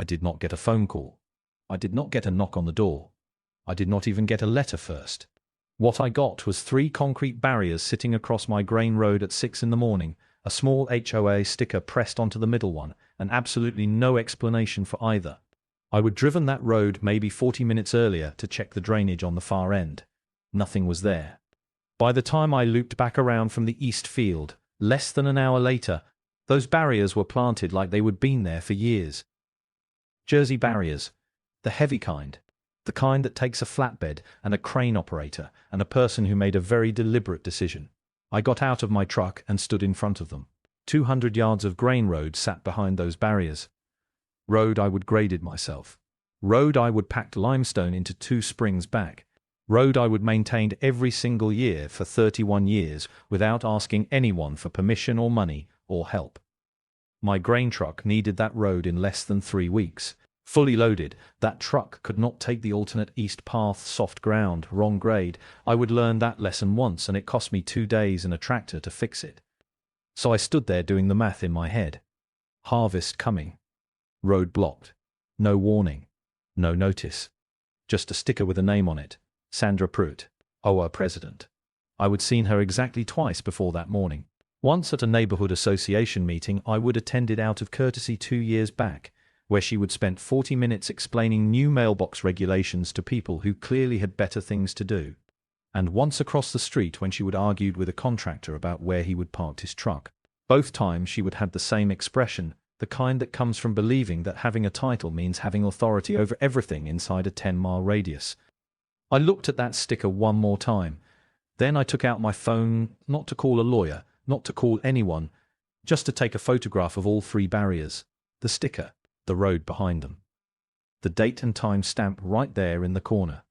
I did not get a phone call. I did not get a knock on the door. I did not even get a letter first. What I got was 3 concrete barriers sitting across my grain road at 6 in the morning, a small HOA sticker pressed onto the middle one, and absolutely no explanation for either. I would driven that road maybe 40 minutes earlier to check the drainage on the far end. Nothing was there. By the time I looped back around from the east field, less than an hour later, those barriers were planted like they would been there for years. Jersey barriers, the heavy kind. The kind that takes a flatbed and a crane operator and a person who made a very deliberate decision. I got out of my truck and stood in front of them. 200 yards of grain road sat behind those barriers. Road I would graded myself. Road I would packed limestone into 2 springs back. Road I would maintained every single year for 31 years without asking anyone for permission or money or help. My grain truck needed that road in less than 3 weeks. Fully loaded, that truck could not take the alternate east path, soft ground, wrong grade. I would learn that lesson once, and it cost me 2 days and a tractor to fix it. So I stood there doing the math in my head. Harvest coming. Road blocked. No warning. No notice. Just a sticker with a name on it. Sandra Pruitt, HOA president. I would seen her exactly twice before that morning. Once at a neighborhood association meeting I would attended out of courtesy 2 years back, where she would spend 40 minutes explaining new mailbox regulations to people who clearly had better things to do. And once across the street when she would argue with a contractor about where he would park his truck. Both times she would have the same expression, the kind that comes from believing that having a title means having authority over everything inside a 10-mile radius. I looked at that sticker one more time. Then I took out my phone, not to call a lawyer, not to call anyone, just to take a photograph of all 3 barriers. The sticker. The road behind them. The date and time stamp right there in the corner.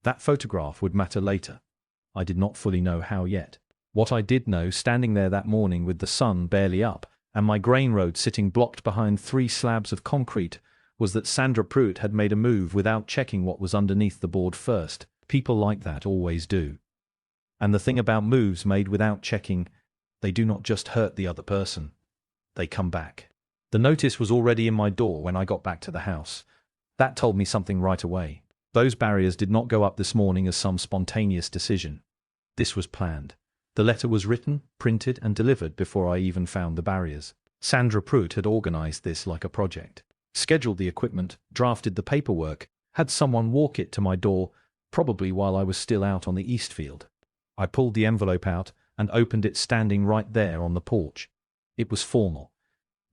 That photograph would matter later. I did not fully know how yet. What I did know, standing there that morning with the sun barely up, and my grain road sitting blocked behind 3 slabs of concrete, was that Sandra Pruitt had made a move without checking what was underneath the board first. People like that always do. And the thing about moves made without checking, they do not just hurt the other person. They come back. The notice was already in my door when I got back to the house. That told me something right away. Those barriers did not go up this morning as some spontaneous decision. This was planned. The letter was written, printed, and delivered before I even found the barriers. Sandra Pruitt had organized this like a project. Scheduled the equipment, drafted the paperwork, had someone walk it to my door, probably while I was still out on the east field. I pulled the envelope out and opened it standing right there on the porch. It was formal.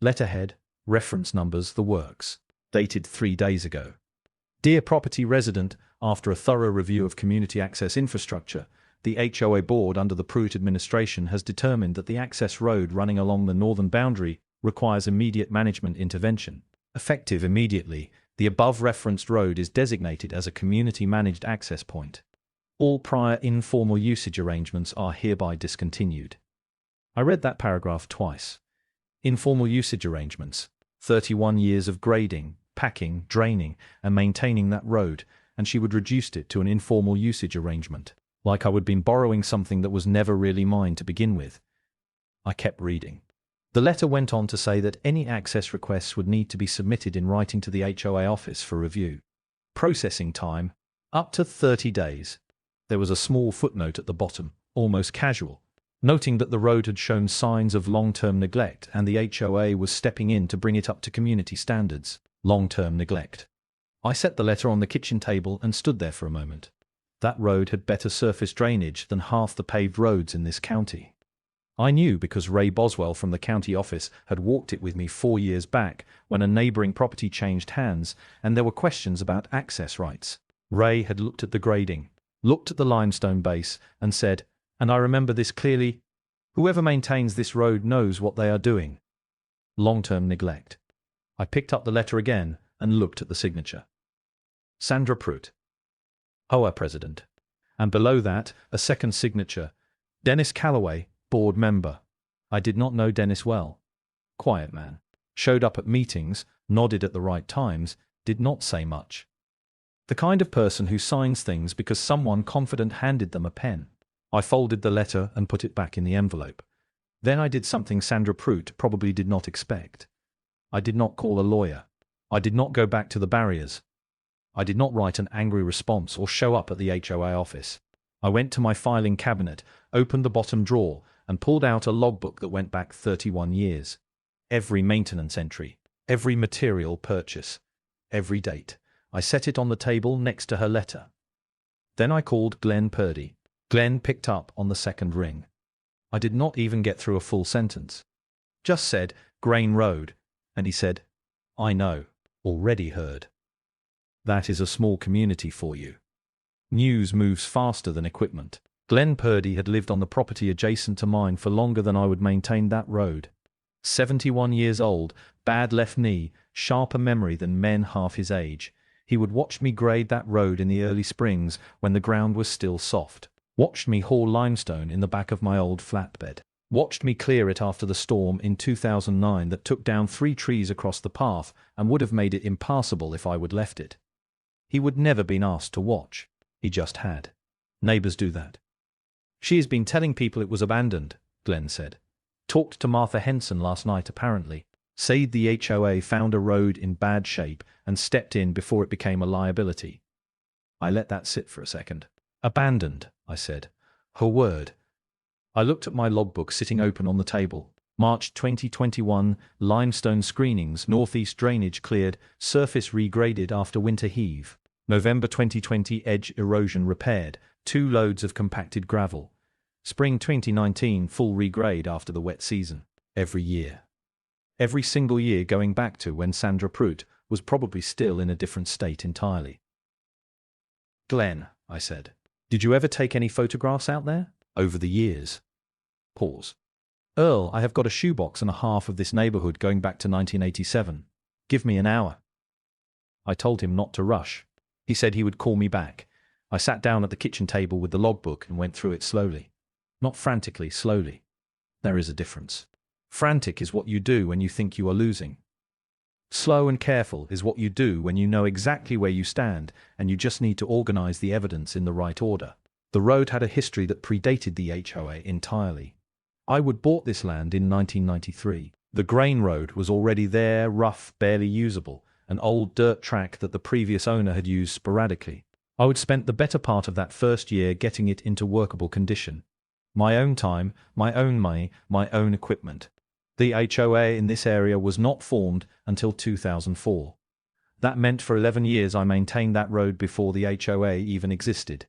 Letterhead, reference numbers, the works. Dated 3 days ago. Dear property resident, after a thorough review of community access infrastructure, the HOA board under the Pruitt administration has determined that the access road running along the northern boundary requires immediate management intervention. Effective immediately, the above-referenced road is designated as a community-managed access point. All prior informal usage arrangements are hereby discontinued. I read that paragraph twice. Informal usage arrangements, 31 years of grading, packing, draining, and maintaining that road, and she would reduce it to an informal usage arrangement, like I would been borrowing something that was never really mine to begin with. I kept reading. The letter went on to say that any access requests would need to be submitted in writing to the HOA office for review. Processing time, up to 30 days. There was a small footnote at the bottom, almost casual, noting that the road had shown signs of long-term neglect and the HOA was stepping in to bring it up to community standards. Long-term neglect. I set the letter on the kitchen table and stood there for a moment. That road had better surface drainage than half the paved roads in this county. I knew because Ray Boswell from the county office had walked it with me 4 years back when a neighboring property changed hands and there were questions about access rights. Ray had looked at the grading, looked at the limestone base and said, and I remember this clearly, whoever maintains this road knows what they are doing. Long-term neglect. I picked up the letter again and looked at the signature. Sandra Pruitt, HOA president. And below that, a second signature, Dennis Calloway, board member. I did not know Dennis well. Quiet man. Showed up at meetings, nodded at the right times, did not say much. The kind of person who signs things because someone confident handed them a pen. I folded the letter and put it back in the envelope. Then I did something Sandra Pruitt probably did not expect. I did not call a lawyer. I did not go back to the barriers. I did not write an angry response or show up at the HOA office. I went to my filing cabinet, opened the bottom drawer, and pulled out a logbook that went back 31 years. Every maintenance entry, every material purchase, every date. I set it on the table next to her letter. Then I called Glenn Purdy. Glenn picked up on the second ring. I did not even get through a full sentence. Just said, Grain Road, and he said, I know, already heard. That is a small community for you. News moves faster than equipment. Glenn Purdy had lived on the property adjacent to mine for longer than I would maintain that road. 71 years old, bad left knee, sharper memory than men half his age. He would watch me grade that road in the early springs when the ground was still soft. Watched me haul limestone in the back of my old flatbed. Watched me clear it after the storm in 2009 that took down 3 trees across the path and would have made it impassable if I would left it. He would never been asked to watch. He just had. Neighbors do that. She has been telling people it was abandoned, Glenn said. Talked to Martha Henson last night apparently. Said the HOA found a road in bad shape and stepped in before it became a liability. I let that sit for a second. Abandoned, I said. Her word. I looked at my logbook sitting open on the table. March 2021, limestone screenings, northeast drainage cleared, surface regraded after winter heave. November 2020, edge erosion repaired, 2 loads of compacted gravel. Spring 2019, full regrade after the wet season. Every year. Every single year going back to when Sandra Pruitt was probably still in a different state entirely. Glenn, I said, did you ever take any photographs out there? Over the years. Pause. Earl, I have got a shoebox and a half of this neighborhood going back to 1987. Give me an hour. I told him not to rush. He said he would call me back. I sat down at the kitchen table with the logbook and went through it slowly. Not frantically, slowly. There is a difference. Frantic is what you do when you think you are losing. Slow and careful is what you do when you know exactly where you stand and you just need to organize the evidence in the right order. The road had a history that predated the HOA entirely. I would bought this land in 1993. The grain road was already there, rough, barely usable, an old dirt track that the previous owner had used sporadically. I would spent the better part of that first year getting it into workable condition. My own time, my own money, my own equipment. The HOA in this area was not formed until 2004. That meant for 11 years I maintained that road before the HOA even existed.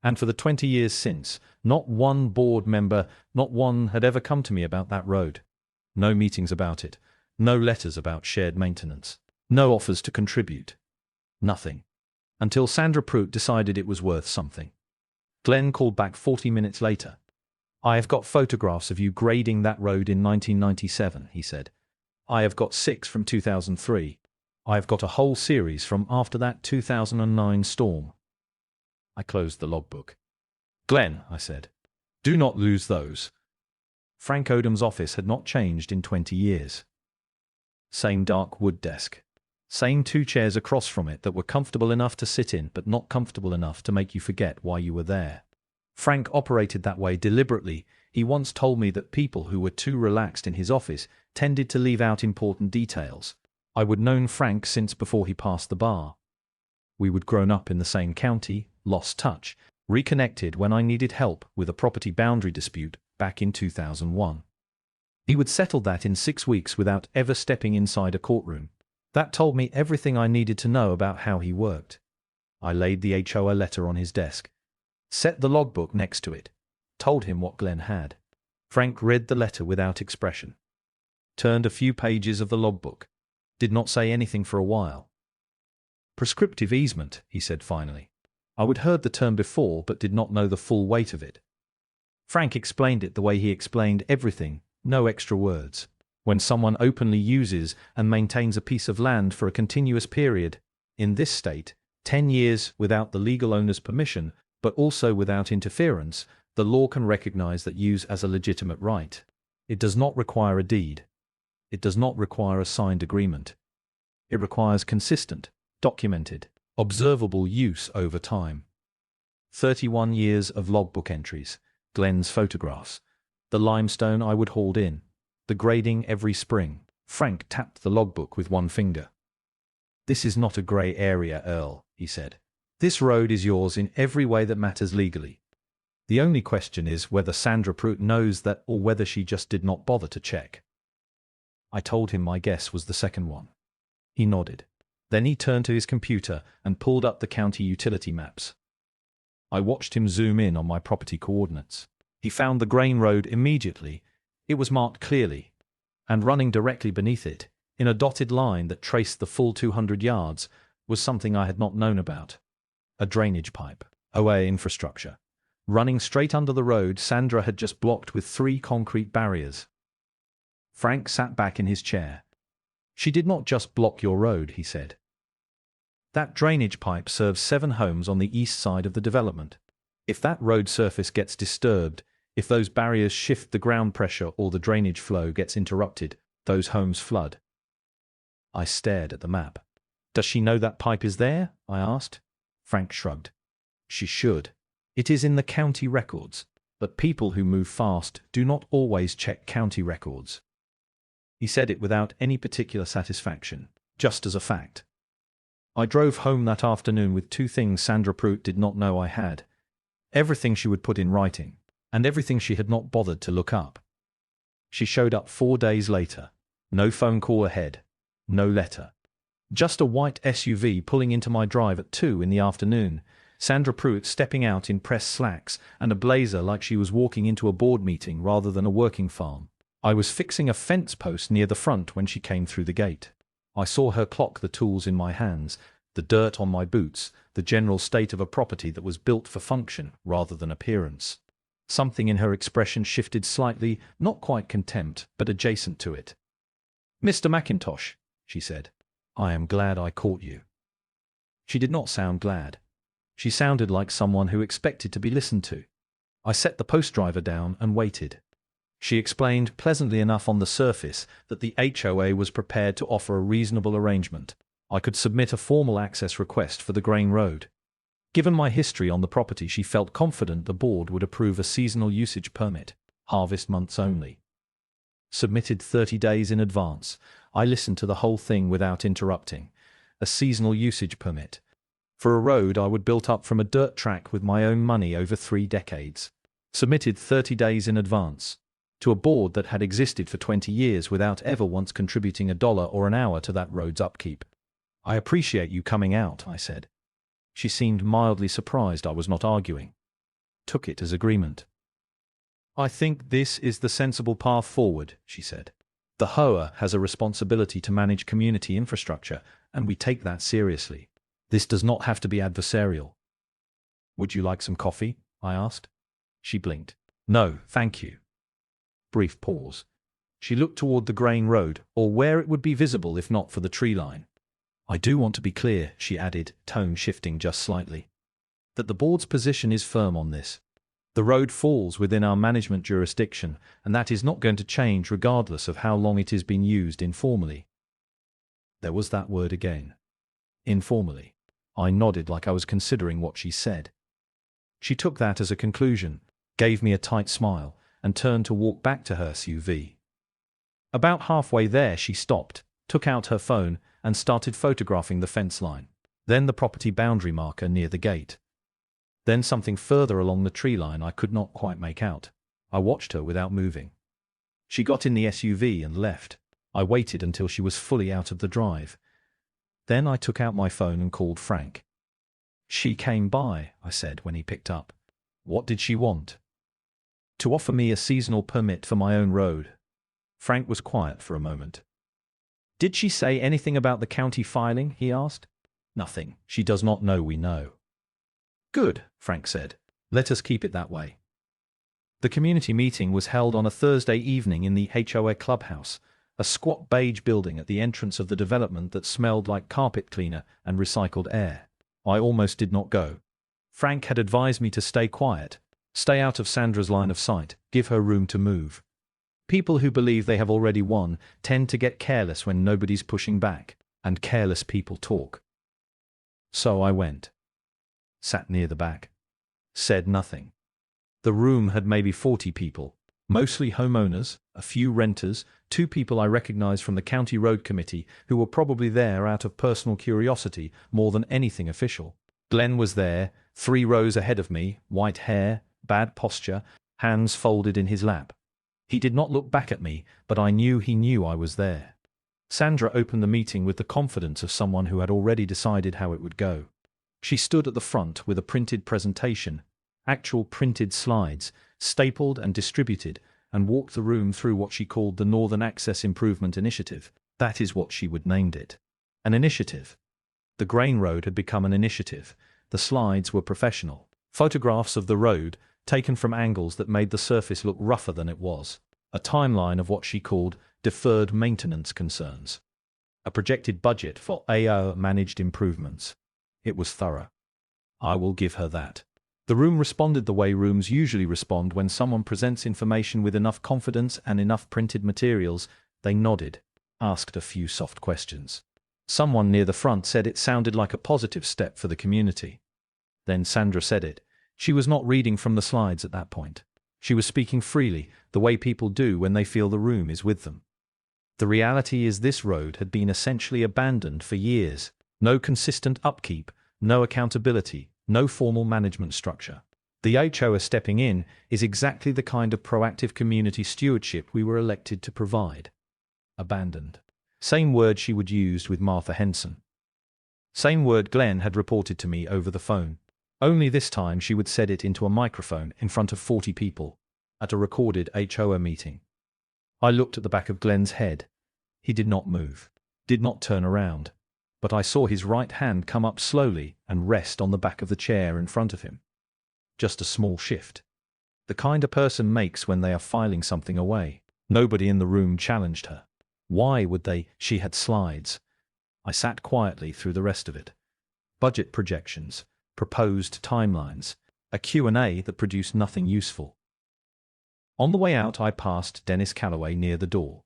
And for the 20 years since, not one board member, not one had ever come to me about that road. No meetings about it, no letters about shared maintenance, no offers to contribute. Nothing. Until Sandra Pruitt decided it was worth something. Glenn called back 40 minutes later. I have got photographs of you grading that road in 1997, he said. I have got 6 from 2003. I have got a whole series from after that 2009 storm. I closed the logbook. Glenn, I said, do not lose those. Frank Odom's office had not changed in 20 years. Same dark wood desk. Same 2 chairs across from it that were comfortable enough to sit in but not comfortable enough to make you forget why you were there. Frank operated that way deliberately. He once told me that people who were too relaxed in his office tended to leave out important details. I would known Frank since before he passed the bar. We would grown up in the same county, lost touch, reconnected when I needed help with a property boundary dispute back in 2001. He would settle that in 6 weeks without ever stepping inside a courtroom. That told me everything I needed to know about how he worked. I laid the HOA letter on his desk, set the logbook next to it, told him what Glenn had. Frank read the letter without expression, turned a few pages of the logbook, did not say anything for a while. Prescriptive easement, he said finally. I would heard the term before but did not know the full weight of it. Frank explained it the way he explained everything, no extra words. When someone openly uses and maintains a piece of land for a continuous period, in this state, 10 years without the legal owner's permission, but also without interference, the law can recognize that use as a legitimate right. It does not require a deed. It does not require a signed agreement. It requires consistent, documented, observable use over time. 31 years of logbook entries, Glenn's photographs, the limestone I would hauled in, the grading every spring. Frank tapped the logbook with one finger. "This is not a grey area, Earl," he said. "This road is yours in every way that matters legally. The only question is whether Sandra Pruitt knows that or whether she just did not bother to check." I told him my guess was the second one. He nodded. Then he turned to his computer and pulled up the county utility maps. I watched him zoom in on my property coordinates. He found the grain road immediately. It was marked clearly, and running directly beneath it, in a dotted line that traced the full 200 yards, was something I had not known about. A drainage pipe, HOA infrastructure. Running straight under the road, Sandra had just blocked with 3 concrete barriers. Frank sat back in his chair. "She did not just block your road," he said. "That drainage pipe serves 7 homes on the east side of the development. If that road surface gets disturbed, if those barriers shift the ground pressure or the drainage flow gets interrupted, those homes flood." I stared at the map. "Does she know that pipe is there?" I asked. Frank shrugged. "She should. It is in the county records, but people who move fast do not always check county records." He said it without any particular satisfaction, just as a fact. I drove home that afternoon with 2 things Sandra Pruitt did not know I had. Everything she would put in writing, and everything she had not bothered to look up. She showed up 4 days later. No phone call ahead. No letter. Just a white SUV pulling into my drive at 2 in the afternoon. Sandra Pruitt stepping out in press slacks and a blazer like she was walking into a board meeting rather than a working farm. I was fixing a fence post near the front when she came through the gate. I saw her clock the tools in my hands, the dirt on my boots, the general state of a property that was built for function rather than appearance. Something in her expression shifted slightly, not quite contempt, but adjacent to it. "Mr. McIntosh," she said, "I am glad I caught you." She did not sound glad. She sounded like someone who expected to be listened to. I set the post driver down and waited. She explained, pleasantly enough on the surface, that the HOA was prepared to offer a reasonable arrangement. I could submit a formal access request for the grain road. Given my history on the property, she felt confident the board would approve a seasonal usage permit, harvest months only. Submitted 30 days in advance. I listened to the whole thing without interrupting. A seasonal usage permit. For a road I would built up from a dirt track with my own money over 3 decades. Submitted 30 days in advance. To a board that had existed for 20 years without ever once contributing a dollar or an hour to that road's upkeep. "I appreciate you coming out," I said. She seemed mildly surprised I was not arguing. Took it as agreement. "I think this is the sensible path forward," she said. "The HOA has a responsibility to manage community infrastructure, and we take that seriously. This does not have to be adversarial." "Would you like some coffee?" I asked. She blinked. "No, thank you." Brief pause. She looked toward the grain road, or where it would be visible if not for the tree line. "I do want to be clear," she added, tone shifting just slightly, "that the board's position is firm on this. The road falls within our management jurisdiction, and that is not going to change regardless of how long it has been used informally." There was that word again. Informally. I nodded like I was considering what she said. She took that as a conclusion, gave me a tight smile, and turned to walk back to her SUV. About halfway there she stopped, took out her phone, and started photographing the fence line, then the property boundary marker near the gate. Then something further along the tree line I could not quite make out. I watched her without moving. She got in the SUV and left. I waited until she was fully out of the drive. Then I took out my phone and called Frank. "She came by," I said when he picked up. "What did she want?" "To offer me a seasonal permit for my own road." Frank was quiet for a moment. "Did she say anything about the county filing?" he asked. "Nothing. She does not know we know." "Good," Frank said. "Let us keep it that way." The community meeting was held on a Thursday evening in the HOA clubhouse, a squat beige building at the entrance of the development that smelled like carpet cleaner and recycled air. I almost did not go. Frank had advised me to stay quiet, stay out of Sandra's line of sight, give her room to move. People who believe they have already won tend to get careless when nobody's pushing back, and careless people talk. So I went. Sat near the back. Said nothing. The room had maybe 40 people. Mostly homeowners, a few renters, two people I recognized from the county road committee who were probably there out of personal curiosity more than anything official. Glenn was there, 3 rows ahead of me, white hair, bad posture, hands folded in his lap. He did not look back at me, but I knew he knew I was there. Sandra opened the meeting with the confidence of someone who had already decided how it would go. She stood at the front with a printed presentation, actual printed slides, stapled and distributed, and walked the room through what she called the Northern Access Improvement Initiative. That is what she would named it. An initiative. The grain road had become an initiative. The slides were professional. Photographs of the road, taken from angles that made the surface look rougher than it was. A timeline of what she called deferred maintenance concerns. A projected budget for HOA managed improvements. It was thorough. I will give her that. The room responded the way rooms usually respond when someone presents information with enough confidence and enough printed materials. They nodded, asked a few soft questions. Someone near the front said it sounded like a positive step for the community. Then Sandra said it. She was not reading from the slides at that point. She was speaking freely, the way people do when they feel the room is with them. The reality is this road had been essentially abandoned for years. No consistent upkeep, no accountability, no formal management structure. The HOA stepping in is exactly the kind of proactive community stewardship we were elected to provide. Abandoned. Same word she would use with Martha Henson. Same word Glenn had reported to me over the phone. Only this time she would said it into a microphone in front of 40 people, at a recorded HOA meeting. I looked at the back of Glenn's head. He did not move, did not turn around, but I saw his right hand come up slowly and rest on the back of the chair in front of him. Just a small shift. The kind a person makes when they are filing something away. Nobody in the room challenged her. Why would they? She had slides. I sat quietly through the rest of it. Budget projections, proposed timelines, a Q&A that produced nothing useful. On the way out, I passed Dennis Calloway near the door.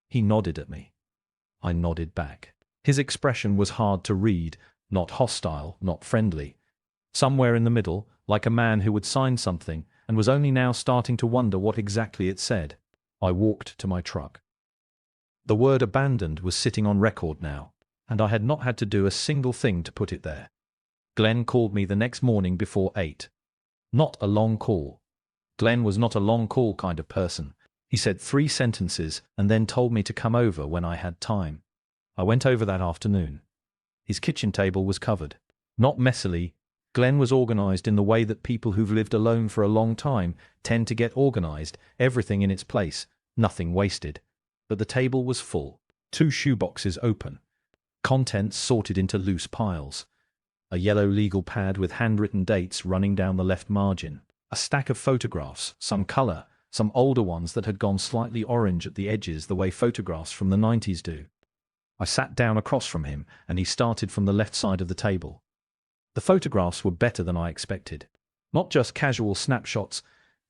He nodded at me. I nodded back. His expression was hard to read, not hostile, not friendly. Somewhere in the middle, like a man who would sign something and was only now starting to wonder what exactly it said. I walked to my truck. The word abandoned was sitting on record now, and I had not had to do a single thing to put it there. Glenn called me the next morning before 8. Not a long call. Glenn was not a long call kind of person. He said 3 sentences and then told me to come over when I had time. I went over that afternoon. His kitchen table was covered. Not messily. Glenn was organized in the way that people who've lived alone for a long time tend to get organized, everything in its place, nothing wasted. But the table was full. 2 shoeboxes open. Contents sorted into loose piles. A yellow legal pad with handwritten dates running down the left margin. A stack of photographs, some color, some older ones that had gone slightly orange at the edges the way photographs from the 90s do. I sat down across from him and he started from the left side of the table. The photographs were better than I expected. Not just casual snapshots.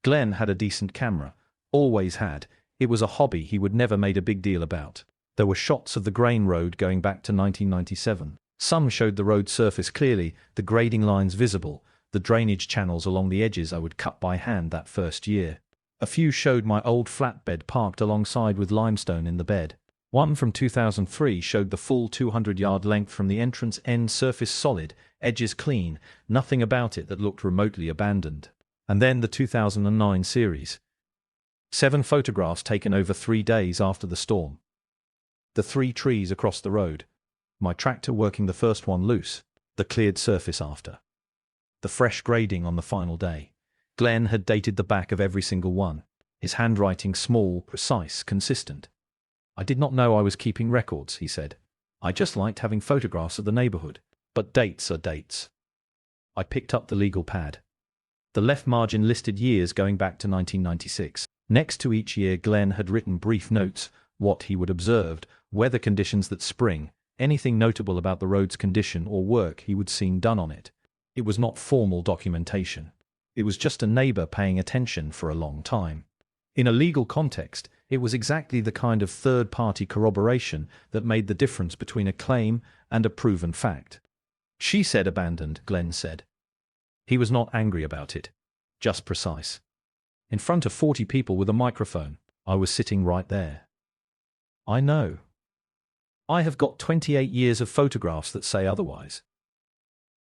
Glenn had a decent camera. Always had. It was a hobby he would never made a big deal about. There were shots of the grain road going back to 1997. Some showed the road surface clearly, the grading lines visible, the drainage channels along the edges I would cut by hand that first year. A few showed my old flatbed parked alongside with limestone in the bed. One from 2003 showed the full 200-yard length from the entrance end, surface solid, edges clean, nothing about it that looked remotely abandoned. And then the 2009 series. 7 photographs taken over 3 days after the storm. The 3 trees across the road. My tractor working the first one loose. The cleared surface after. The fresh grading on the final day. Glenn had dated the back of every single one. His handwriting small, precise, consistent. I did not know I was keeping records, he said. I just liked having photographs of the neighborhood. But dates are dates. I picked up the legal pad. The left margin listed years going back to 1996. Next to each year, Glenn had written brief notes, what he would observed, weather conditions that spring, anything notable about the road's condition or work he would seen done on it. It was not formal documentation. It was just a neighbor paying attention for a long time. In a legal context, it was exactly the kind of third-party corroboration that made the difference between a claim and a proven fact. She said abandoned, Glenn said. He was not angry about it, just precise. In front of 40 people with a microphone. I was sitting right there. I know. I have got 28 years of photographs that say otherwise.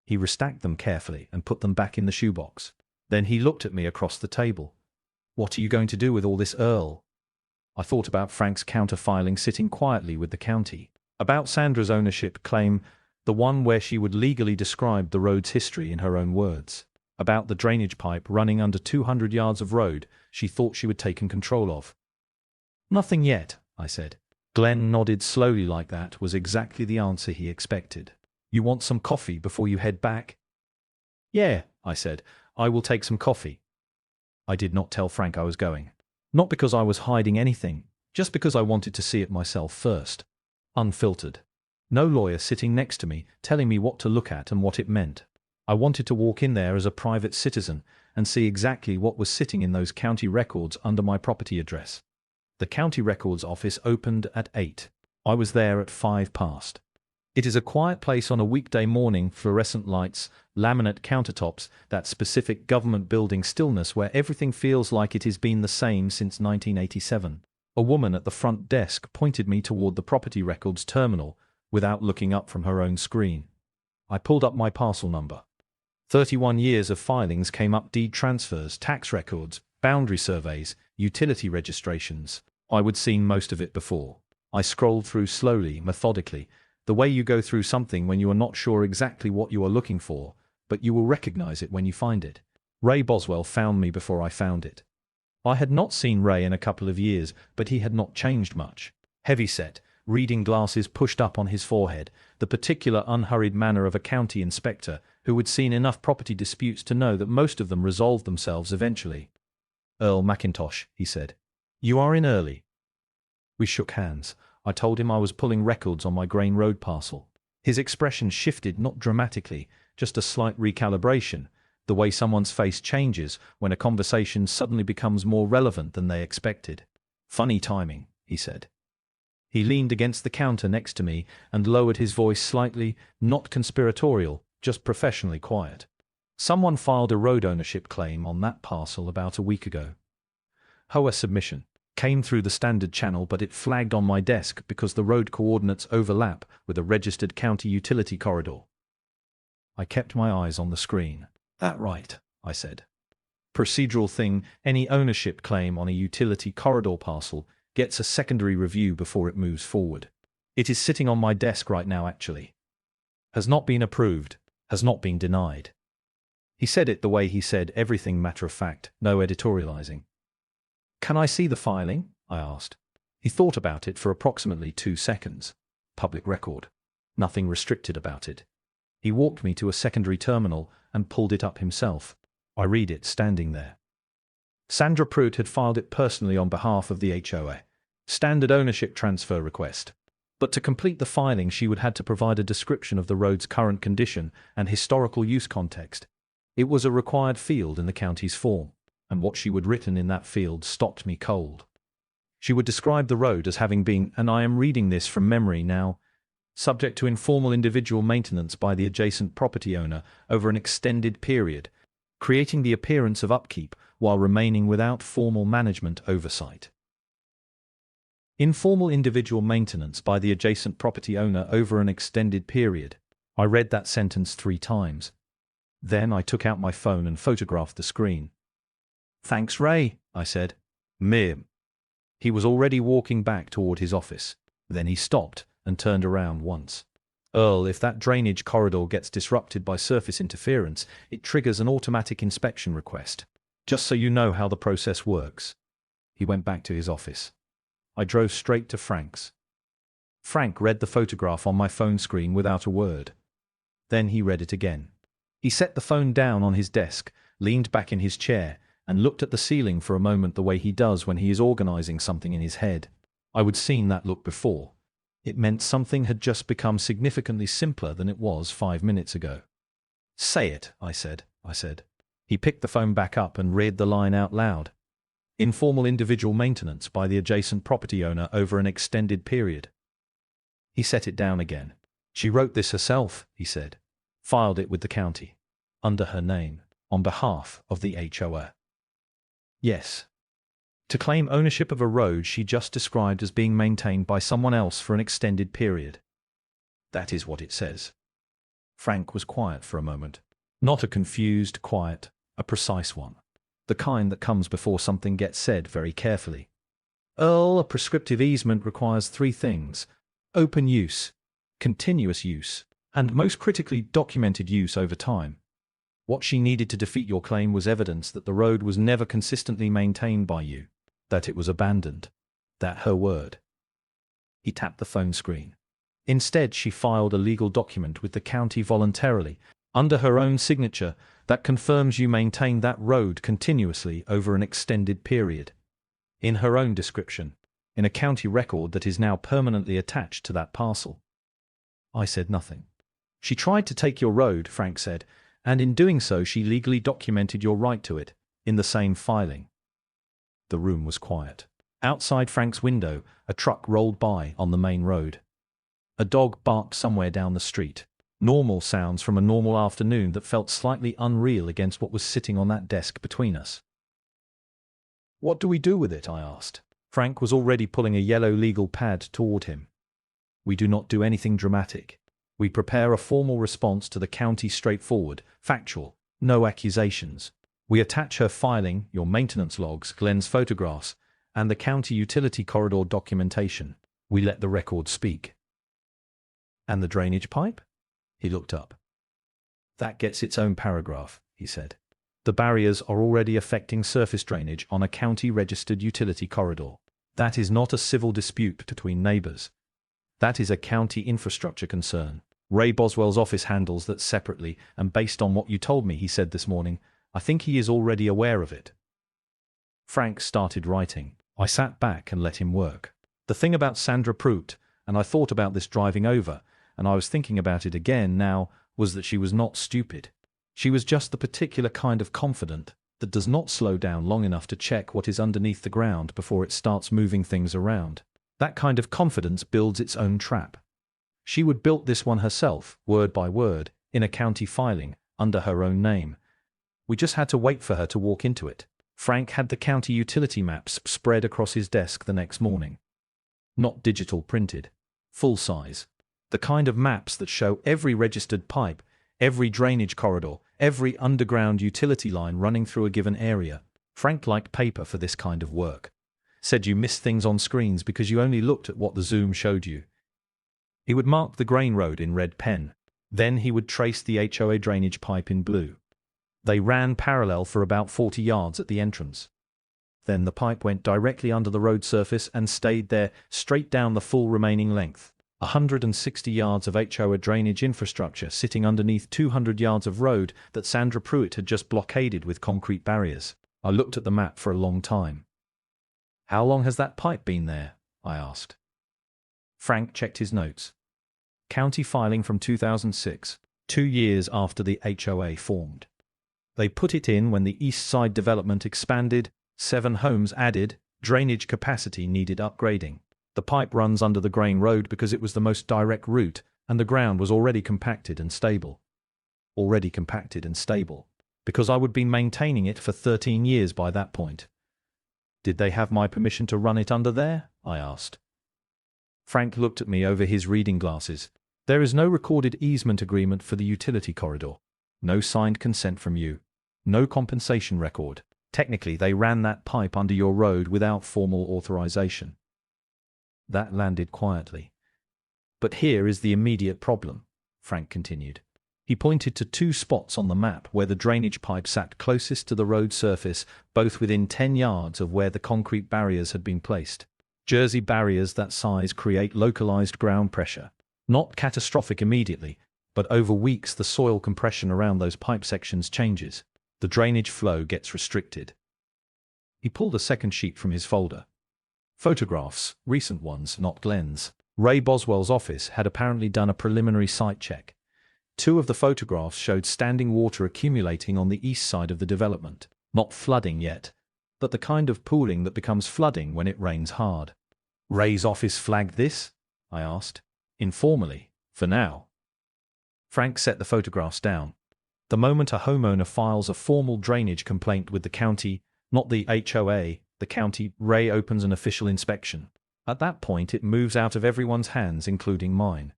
He restacked them carefully and put them back in the shoebox. Then he looked at me across the table. What are you going to do with all this, Earl? I thought about Frank's counter-filing sitting quietly with the county. About Sandra's ownership claim, the one where she would legally describe the road's history in her own words. About the drainage pipe running under 200 yards of road she thought she would taken control of. Nothing yet, I said. Glenn nodded slowly. Like that was exactly the answer he expected. You want some coffee before you head back? Yeah, I said. I will take some coffee. I did not tell Frank I was going. Not because I was hiding anything, just because I wanted to see it myself first. Unfiltered. No lawyer sitting next to me telling me what to look at and what it meant. I wanted to walk in there as a private citizen and see exactly what was sitting in those county records under my property address. The county records office opened at 8. I was there at 5 past. It is a quiet place on a weekday morning, fluorescent lights, laminate countertops, that specific government building stillness where everything feels like it has been the same since 1987. A woman at the front desk pointed me toward the property records terminal without looking up from her own screen. I pulled up my parcel number. 31 years of filings came up: deed transfers, tax records, boundary surveys, utility registrations. I would seen most of it before. I scrolled through slowly, methodically, the way you go through something when you are not sure exactly what you are looking for, but you will recognize it when you find it. Ray Boswell found me before I found it. I had not seen Ray in a couple of years, but he had not changed much. Heavy-set, reading glasses pushed up on his forehead, the particular unhurried manner of a county inspector who had seen enough property disputes to know that most of them resolved themselves eventually. Earl McIntosh, he said. You are in early. We shook hands. I told him I was pulling records on my Grain Road parcel. His expression shifted, not dramatically, just a slight recalibration, the way someone's face changes when a conversation suddenly becomes more relevant than they expected. Funny timing, he said. He leaned against the counter next to me and lowered his voice slightly, not conspiratorial, just professionally quiet. Someone filed a road ownership claim on that parcel about a week ago. HOA submission came through the standard channel, but it flagged on my desk because the road coordinates overlap with a registered county utility corridor. I kept my eyes on the screen. That right, I said. Procedural thing, any ownership claim on a utility corridor parcel gets a secondary review before it moves forward. It is sitting on my desk right now, actually. Has not been approved, has not been denied. He said it the way he said everything, matter of fact, no editorializing. Can I see the filing? I asked. He thought about it for approximately 2 seconds. Public record. Nothing restricted about it. He walked me to a secondary terminal and pulled it up himself. I read it standing there. Sandra Pruitt had filed it personally on behalf of the HOA. Standard ownership transfer request. But to complete the filing she would have to provide a description of the road's current condition and historical use context. It was a required field in the county's form, and what she would written in that field stopped me cold. She would describe the road as having been, and I am reading this from memory now, subject to informal individual maintenance by the adjacent property owner over an extended period, creating the appearance of upkeep while remaining without formal management oversight. Informal individual maintenance by the adjacent property owner over an extended period. I read that sentence 3 times. Then I took out my phone and photographed the screen. Thanks, Ray, I said. Mim. He was already walking back toward his office. Then he stopped and turned around once. Earl, if that drainage corridor gets disrupted by surface interference, it triggers an automatic inspection request. Just so you know how the process works. He went back to his office. I drove straight to Frank's. Frank read the photograph on my phone screen without a word. Then he read it again. He set the phone down on his desk, leaned back in his chair, and looked at the ceiling for a moment the way he does when he is organizing something in his head. I would seen that look before. It meant something had just become significantly simpler than it was 5 minutes ago. Say it, I said. He picked the phone back up and read the line out loud. Informal individual maintenance by the adjacent property owner over an extended period. He set it down again. She wrote this herself, he said. Filed it with the county. Under her name. On behalf of the HOA. Yes. To claim ownership of a road she just described as being maintained by someone else for an extended period. That is what it says. Frank was quiet for a moment. Not a confused quiet, a precise one. The kind that comes before something gets said very carefully. A prescriptive easement requires three things: open use, continuous use, and most critically documented use over time. What she needed to defeat your claim was evidence that the road was never consistently maintained by you, that it was abandoned. That her word. He tapped the phone screen. Instead, she filed a legal document with the county voluntarily, under her own signature, that confirms you maintained that road continuously over an extended period. In her own description, in a county record that is now permanently attached to that parcel. I said nothing. She tried to take your road, Frank said, and in doing so she legally documented your right to it, in the same filing. The room was quiet. Outside Frank's window, a truck rolled by on the main road. A dog barked somewhere down the street. Normal sounds from a normal afternoon that felt slightly unreal against what was sitting on that desk between us. What do we do with it? I asked. Frank was already pulling a yellow legal pad toward him. We do not do anything dramatic. We prepare a formal response to the county, straightforward, factual, no accusations. We attach her filing, your maintenance logs, Glenn's photographs, and the county utility corridor documentation. We let the record speak. And the drainage pipe? He looked up. That gets its own paragraph, he said. The barriers are already affecting surface drainage on a county-registered utility corridor. That is not a civil dispute between neighbors. That is a county infrastructure concern. Ray Boswell's office handles that separately, and based on what you told me he said this morning, I think he is already aware of it. Frank started writing. I sat back and let him work. The thing about Sandra Pruitt, and I thought about this driving over, and I was thinking about it again now, was that she was not stupid. She was just the particular kind of confidant that does not slow down long enough to check what is underneath the ground before it starts moving things around. That kind of confidence builds its own trap. She would build this one herself, word by word, in a county filing, under her own name. We just had to wait for her to walk into it. Frank had the county utility maps spread across his desk the next morning. Not digital printed. Full size. The kind of maps that show every registered pipe, every drainage corridor, every underground utility line running through a given area. Frank liked paper for this kind of work. Said you missed things on screens because you only looked at what the zoom showed you. He would mark the grain road in red pen. Then he would trace the HOA drainage pipe in blue. They ran parallel for about 40 yards at the entrance. Then the pipe went directly under the road surface and stayed there, straight down the full remaining length. 160 yards of HOA drainage infrastructure sitting underneath 200 yards of road that Sandra Pruitt had just blockaded with concrete barriers. I looked at the map for a long time. How long has that pipe been there? I asked. Frank checked his notes. County filing from 2006, 2 years after the HOA formed. They put it in when the East Side development expanded, 7 homes added, drainage capacity needed upgrading. The pipe runs under the grain road because it was the most direct route, and the ground was already compacted and stable. Already compacted and stable. Because I would be maintaining it for 13 years by that point. Did they have my permission to run it under there? I asked. Frank looked at me over his reading glasses. There is no recorded easement agreement for the utility corridor. No signed consent from you. No compensation record. Technically, they ran that pipe under your road without formal authorization. That landed quietly. But here is the immediate problem, Frank continued. He pointed to 2 spots on the map where the drainage pipe sat closest to the road surface, both within 10 yards of where the concrete barriers had been placed. Jersey barriers that size create localized ground pressure. Not catastrophic immediately, but over weeks the soil compression around those pipe sections changes. The drainage flow gets restricted. He pulled a second sheet from his folder. Photographs, recent ones, not Glenn's. Ray Boswell's office had apparently done a preliminary site check. 2 of the photographs showed standing water accumulating on the east side of the development. Not flooding yet, but the kind of pooling that becomes flooding when it rains hard. Ray's office flagged this? I asked. Informally, for now. Frank set the photographs down. The moment a homeowner files a formal drainage complaint with the county, Not the HOA, the county. Ray opens an official inspection. At that point it moves out of everyone's hands, including mine.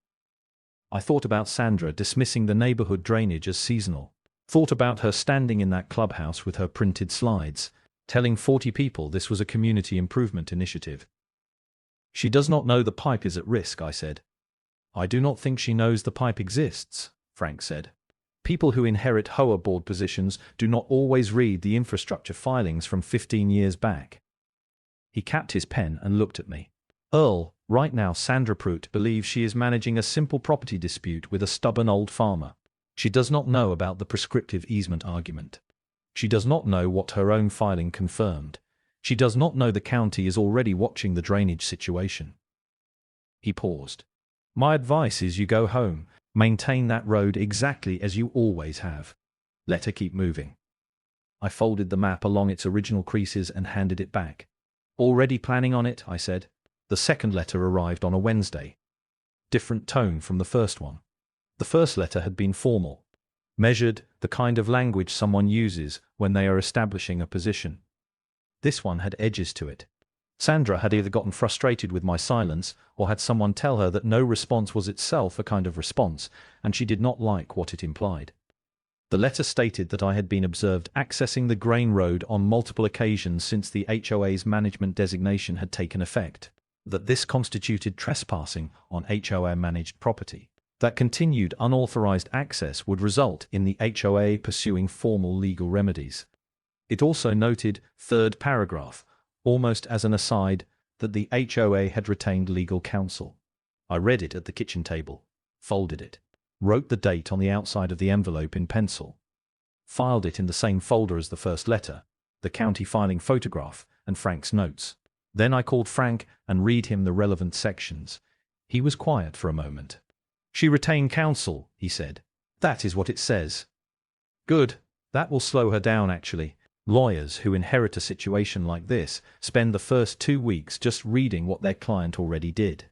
I thought about Sandra dismissing the neighborhood drainage as seasonal. Thought about her standing in that clubhouse with her printed slides, telling 40 people this was a community improvement initiative. She does not know the pipe is at risk, I said. I do not think she knows the pipe exists, Frank said. People who inherit HOA board positions do not always read the infrastructure filings from 15 years back. He capped his pen and looked at me. Earl, right now Sandra Pruitt believes she is managing a simple property dispute with a stubborn old farmer. She does not know about the prescriptive easement argument. She does not know what her own filing confirmed. She does not know the county is already watching the drainage situation. He paused. My advice is you go home, maintain that road exactly as you always have. Let her keep moving. I folded the map along its original creases and handed it back. Already planning on it, I said. The second letter arrived on a Wednesday. Different tone from the first one. The first letter had been formal, measured, the kind of language someone uses when they are establishing a position. This one had edges to it. Sandra had either gotten frustrated with my silence or had someone tell her that no response was itself a kind of response, and she did not like what it implied. The letter stated that I had been observed accessing the grain road on multiple occasions since the HOA's management designation had taken effect, that this constituted trespassing on HOA-managed property, that continued unauthorized access would result in the HOA pursuing formal legal remedies. It also noted, third paragraph, almost as an aside, that the HOA had retained legal counsel. I read it at the kitchen table, folded it, wrote the date on the outside of the envelope in pencil, filed it in the same folder as the first letter, the county filing photograph, and Frank's notes. Then I called Frank and read him the relevant sections. He was quiet for a moment. She retained counsel, he said. That is what it says. Good. That will slow her down, actually. Lawyers who inherit a situation like this spend the first 2 weeks just reading what their client already did.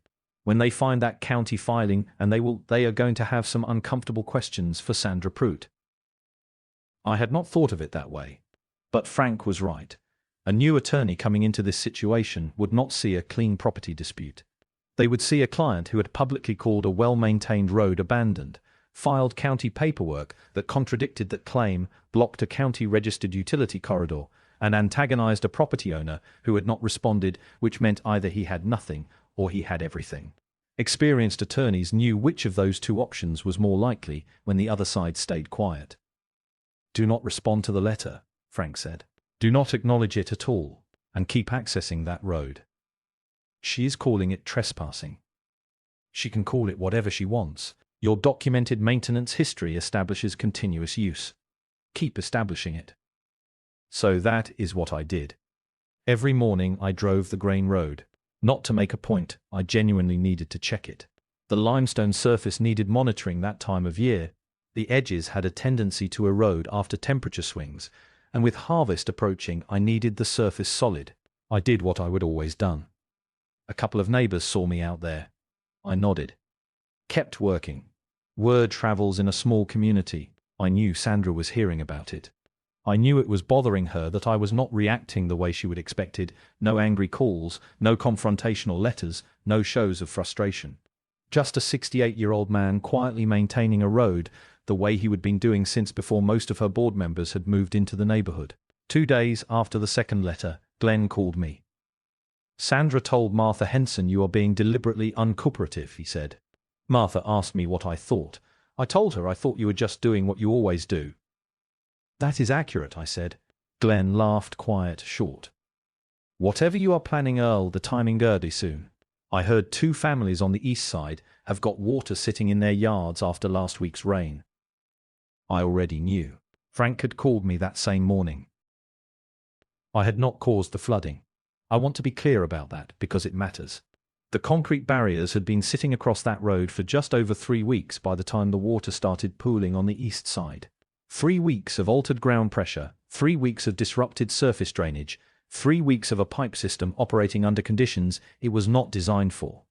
When they find that county filing, and they are going to have some uncomfortable questions for Sandra Pruitt. I had not thought of it that way. But Frank was right. A new attorney coming into this situation would not see a clean property dispute. They would see a client who had publicly called a well-maintained road abandoned, filed county paperwork that contradicted that claim, blocked a county-registered utility corridor, and antagonized a property owner who had not responded, which meant either he had nothing or he had everything. Experienced attorneys knew which of those two options was more likely when the other side stayed quiet. Do not respond to the letter, Frank said. Do not acknowledge it at all, and keep accessing that road. She is calling it trespassing. She can call it whatever she wants. Your documented maintenance history establishes continuous use. Keep establishing it. So that is what I did. Every morning I drove the grain road. Not to make a point, I genuinely needed to check it. The limestone surface needed monitoring that time of year. The edges had a tendency to erode after temperature swings, and with harvest approaching I needed the surface solid. I did what I would always done. A couple of neighbors saw me out there. I nodded. Kept working. Word travels in a small community. I knew Sandra was hearing about it. I knew it was bothering her that I was not reacting the way she would expected. No angry calls, no confrontational letters, no shows of frustration. Just a 68-year-old man quietly maintaining a road the way he had been doing since before most of her board members had moved into the neighborhood. 2 days after the second letter, Glenn called me. Sandra told Martha Henson you are being deliberately uncooperative, he said. Martha asked me what I thought. I told her I thought you were just doing what you always do. That is accurate, I said. Glenn laughed quiet, short. Whatever you are planning, Earl, the timing girdie soon. I heard 2 families on the east side have got water sitting in their yards after last week's rain. I already knew. Frank had called me that same morning. I had not caused the flooding. I want to be clear about that because it matters. The concrete barriers had been sitting across that road for just over 3 weeks by the time the water started pooling on the east side. 3 weeks of altered ground pressure, 3 weeks of disrupted surface drainage, 3 weeks of a pipe system operating under conditions it was not designed for.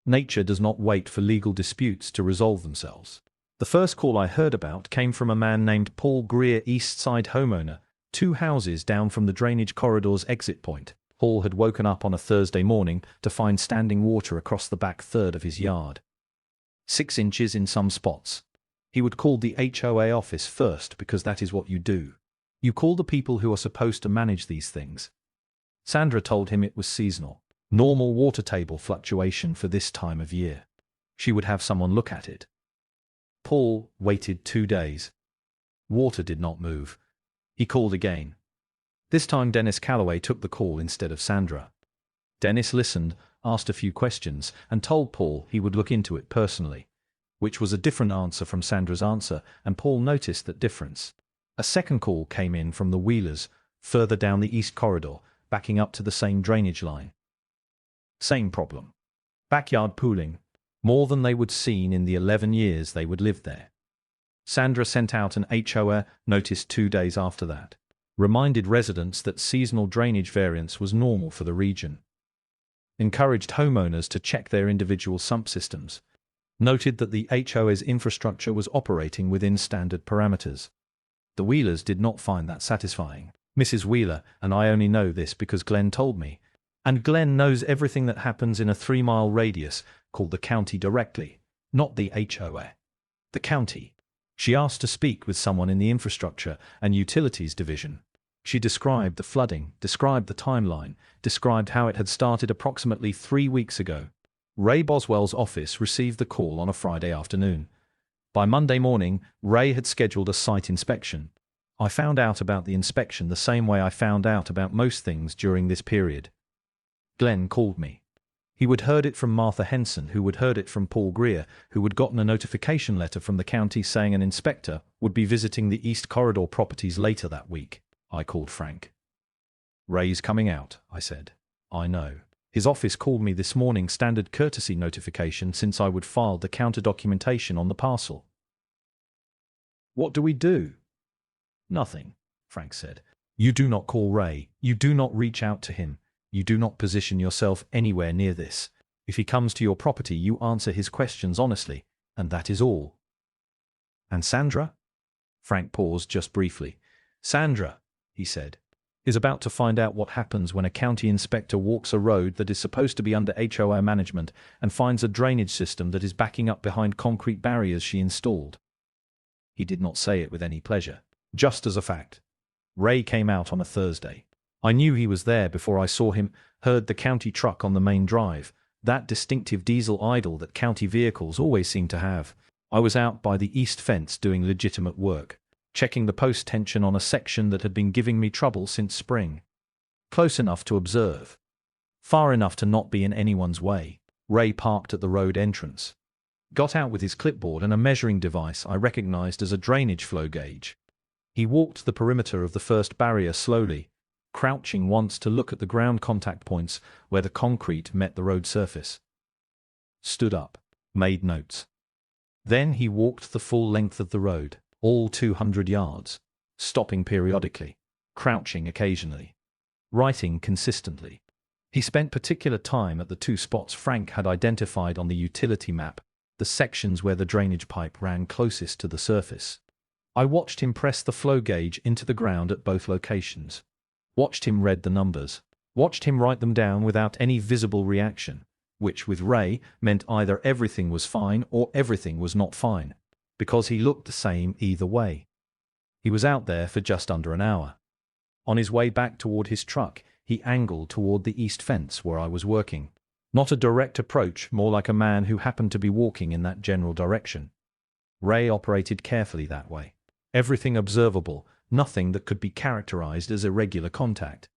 Nature does not wait for legal disputes to resolve themselves. The first call I heard about came from a man named Paul Greer, East Side homeowner, 2 houses down from the drainage corridor's exit point. Paul had woken up on a Thursday morning to find standing water across the back third of his yard. 6 inches in some spots. He would call the HOA office first because that is what you do. You call the people who are supposed to manage these things. Sandra told him it was seasonal. Normal water table fluctuation for this time of year. She would have someone look at it. Paul waited 2 days. Water did not move. He called again. This time Dennis Calloway took the call instead of Sandra. Dennis listened, asked a few questions, and told Paul he would look into it personally, which was a different answer from Sandra's answer, and Paul noticed that difference. A second call came in from the Wheelers, further down the east corridor, backing up to the same drainage line. Same problem. Backyard pooling, more than they would seen in the 11 years they would live there. Sandra sent out an HOA notice 2 days after that. Reminded residents that seasonal drainage variance was normal for the region. Encouraged homeowners to check their individual sump systems. Noted that the HOA's infrastructure was operating within standard parameters. The Wheelers did not find that satisfying. Mrs. Wheeler, and I only know this because Glenn told me, and Glenn knows everything that happens in a 3-mile radius, called the county directly, not the HOA. The county. She asked to speak with someone in the infrastructure and utilities division. She described the flooding, described the timeline, described how it had started approximately 3 weeks ago. Ray Boswell's office received the call on a Friday afternoon. By Monday morning, Ray had scheduled a site inspection. I found out about the inspection the same way I found out about most things during this period. Glenn called me. He would heard it from Martha Henson, who would heard it from Paul Greer, who would gotten a notification letter from the county saying an inspector would be visiting the East Corridor properties later that week. I called Frank. Ray's coming out, I said. I know. His office called me this morning, standard courtesy notification since I would filed the counter documentation on the parcel. What do we do? Nothing, Frank said. You do not call Ray. You do not reach out to him. You do not position yourself anywhere near this. If he comes to your property, you answer his questions honestly, and that is all. And Sandra? Frank paused just briefly. Sandra, he said, is about to find out what happens when a county inspector walks a road that is supposed to be under HOA management and finds a drainage system that is backing up behind concrete barriers she installed. He did not say it with any pleasure. Just as a fact. Ray came out on a Thursday. I knew he was there before I saw him, heard the county truck on the main drive, that distinctive diesel idle that county vehicles always seem to have. I was out by the east fence doing legitimate work, checking the post tension on a section that had been giving me trouble since spring. Close enough to observe. Far enough to not be in anyone's way. Ray parked at the road entrance. Got out with his clipboard and a measuring device I recognized as a drainage flow gauge. He walked the perimeter of the first barrier slowly, crouching once to look at the ground contact points where the concrete met the road surface. Stood up, made notes. Then he walked the full length of the road, all 200 yards, stopping periodically, crouching occasionally, writing consistently. He spent particular time at the 2 spots Frank had identified on the utility map, the sections where the drainage pipe ran closest to the surface. I watched him press the flow gauge into the ground at both locations. Watched him read the numbers. Watched him write them down without any visible reaction, which with Ray meant either everything was fine or everything was not fine, because he looked the same either way. He was out there for just under an hour. On his way back toward his truck, he angled toward the east fence where I was working. Not a direct approach, more like a man who happened to be walking in that general direction. Ray operated carefully that way. Everything observable, nothing that could be characterized as irregular contact.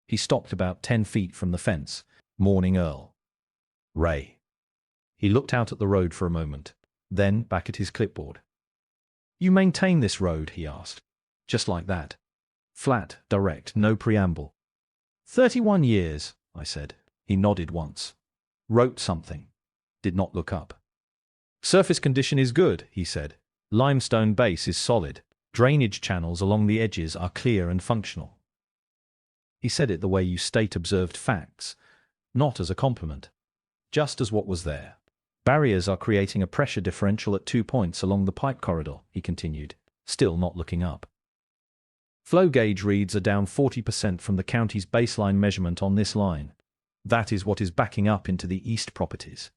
He stopped about 10 feet from the fence. Morning, Earl. Ray. He looked out at the road for a moment, then back at his clipboard. You maintain this road, he asked. Just like that. Flat, direct, no preamble. 31 years, I said. He nodded once. Wrote something. Did not look up. Surface condition is good, he said. Limestone base is solid. Drainage channels along the edges are clear and functional. He said it the way you state observed facts, not as a compliment. Just as what was there. Barriers are creating a pressure differential at 2 points along the pipe corridor, he continued, still not looking up. Flow gauge reads are down 40% from the county's baseline measurement on this line. That is what is backing up into the east properties.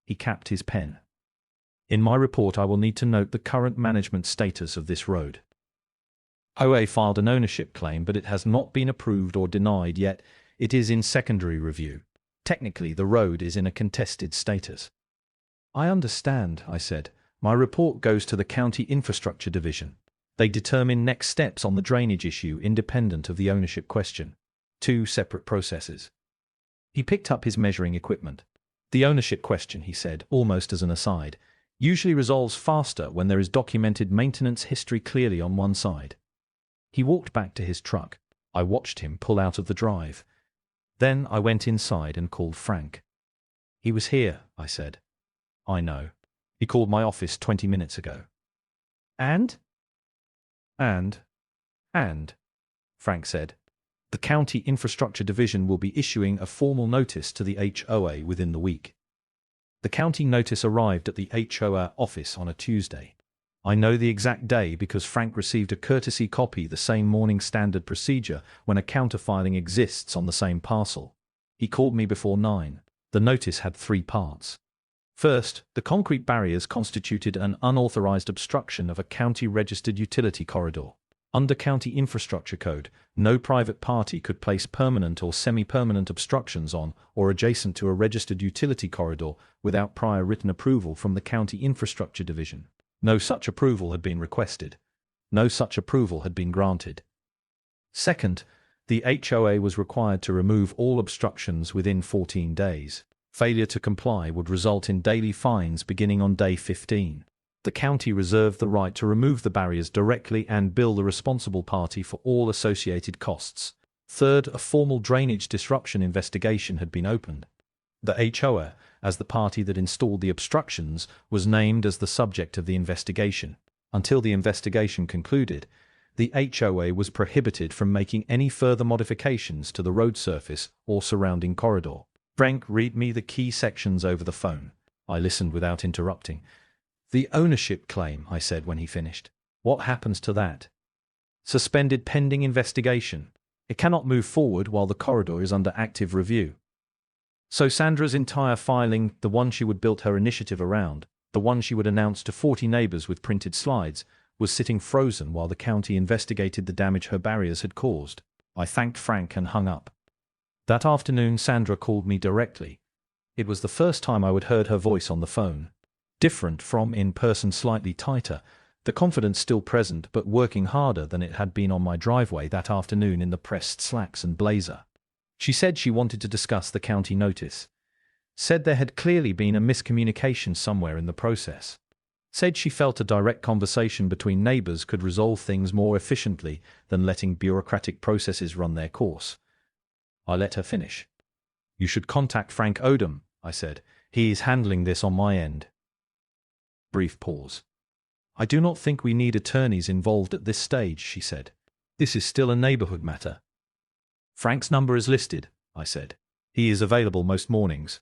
He capped his pen. In my report I will need to note the current management status of this road. HOA filed an ownership claim, but it has not been approved or denied yet. It is in secondary review. Technically, the road is in a contested status. I understand, I said. My report goes to the County Infrastructure Division. They determine next steps on the drainage issue independent of the ownership question. Two separate processes. He picked up his measuring equipment. The ownership question, he said, almost as an aside, usually resolves faster when there is documented maintenance history clearly on one side. He walked back to his truck. I watched him pull out of the drive. Then I went inside and called Frank. He was here, I said. I know. He called my office 20 minutes ago. And, Frank said. The County Infrastructure Division will be issuing a formal notice to the HOA within the week. The county notice arrived at the HOA office on a Tuesday. I know the exact day because Frank received a courtesy copy, the same morning standard procedure when a counterfiling exists on the same parcel. He called me before 9. The notice had 3 parts. First, the concrete barriers constituted an unauthorized obstruction of a county-registered utility corridor. Under County Infrastructure Code, no private party could place permanent or semi-permanent obstructions on or adjacent to a registered utility corridor without prior written approval from the County Infrastructure Division. No such approval had been requested. No such approval had been granted. Second, the HOA was required to remove all obstructions within 14 days. Failure to comply would result in daily fines beginning on day 15. The county reserved the right to remove the barriers directly and bill the responsible party for all associated costs. Third, a formal drainage disruption investigation had been opened. The HOA, as the party that installed the obstructions, was named as the subject of the investigation. Until the investigation concluded, the HOA was prohibited from making any further modifications to the road surface or surrounding corridor. Frank, read me the key sections over the phone. I listened without interrupting. The ownership claim, I said when he finished. What happens to that? Suspended pending investigation. It cannot move forward while the corridor is under active review. So Sandra's entire filing, the one she would build her initiative around, the one she would announce to 40 neighbors with printed slides, was sitting frozen while the county investigated the damage her barriers had caused. I thanked Frank and hung up. That afternoon Sandra called me directly. It was the first time I would heard her voice on the phone. Different from in person, slightly tighter, the confidence still present but working harder than it had been on my driveway that afternoon in the pressed slacks and blazer. She said she wanted to discuss the county notice. Said there had clearly been a miscommunication somewhere in the process. Said she felt a direct conversation between neighbors could resolve things more efficiently than letting bureaucratic processes run their course. I let her finish. You should contact Frank Odom, I said. He is handling this on my end. Brief pause. I do not think we need attorneys involved at this stage, she said. This is still a neighborhood matter. Frank's number is listed, I said. He is available most mornings.